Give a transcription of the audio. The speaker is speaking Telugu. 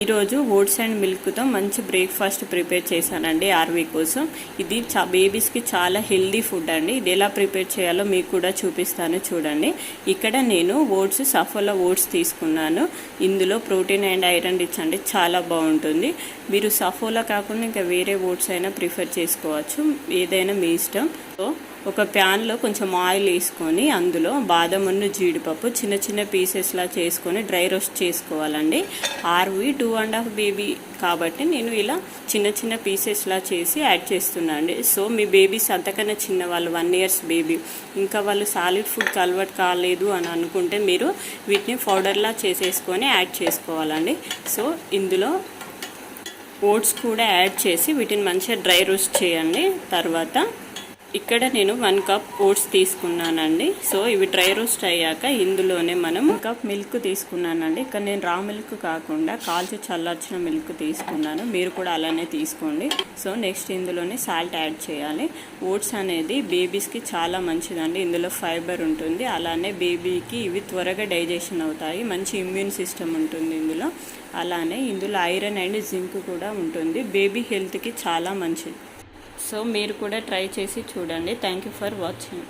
ఈరోజు ఓట్స్ అండ్ మిల్క్తో మంచి బ్రేక్ఫాస్ట్ ప్రిపేర్ చేశానండి ఆర్వీ కోసం. ఇది బేబీస్కి చాలా హెల్దీ ఫుడ్ అండి. ఇది ఎలా ప్రిపేర్ చేయాలో మీకు కూడా చూపిస్తాను చూడండి. ఇక్కడ నేను సఫోలా ఓట్స్ తీసుకున్నాను. ఇందులో ప్రోటీన్ అండ్ ఐరన్ రిచ్ అండి, చాలా బాగుంటుంది. మీరు సఫోలా కాకుండా ఇంకా వేరే ఓట్స్ అయినా ప్రిఫర్ చేసుకోవచ్చు, ఏదైనా మీ ఇష్టం. ఒక ప్యాన్లో కొంచెం ఆయిల్ వేసుకొని అందులో బాదమును జీడిపప్పు చిన్న చిన్న పీసెస్లా చేసుకొని డ్రై రోస్ట్ చేసుకోవాలండి. ఆర్వి 2.5 బేబీ కాబట్టి నేను ఇలా చిన్న చిన్న పీసెస్లా చేసి యాడ్ చేస్తున్నాను అండి. సో మీ బేబీస్ అంతకన్నా చిన్న వాళ్ళు 1 years బేబీ, ఇంకా వాళ్ళు సాలిడ్ ఫుడ్కి అలవాటు కాలేదు అని అనుకుంటే మీరు వీటిని పౌడర్లా చేసేసుకొని యాడ్ చేసుకోవాలండి. సో ఇందులో ఓట్స్ కూడా యాడ్ చేసి వీటిని మంచిగా డ్రై రోస్ట్ చేయండి. తర్వాత ఇక్కడ నేను 1 cup ఓట్స్ తీసుకున్నానండి. సో ఇవి డ్రై రోస్ట్ అయ్యాక ఇందులోనే మనం 1 cup మిల్క్ తీసుకున్నానండి. ఇక్కడ నేను రా మిల్క్ కాకుండా కాల్చి చల్లార్చిన మిల్క్ తీసుకున్నాను, మీరు కూడా అలానే తీసుకోండి. సో నెక్స్ట్ ఇందులోనే సాల్ట్ యాడ్ చేయాలి. ఓట్స్ అనేది బేబీస్కి చాలా మంచిదండి, ఇందులో ఫైబర్ ఉంటుంది. అలానే బేబీకి ఇవి త్వరగా డైజెషన్ అవుతాయి, మంచి ఇమ్యూన్ సిస్టమ్ ఉంటుంది ఇందులో. అలానే ఇందులో ఐరన్ అండ్ జింక్ కూడా ఉంటుంది, బేబీ హెల్త్కి చాలా మంచిది. సో మీరు కూడా ట్రై చేసి చూడండి. Thank you for watching.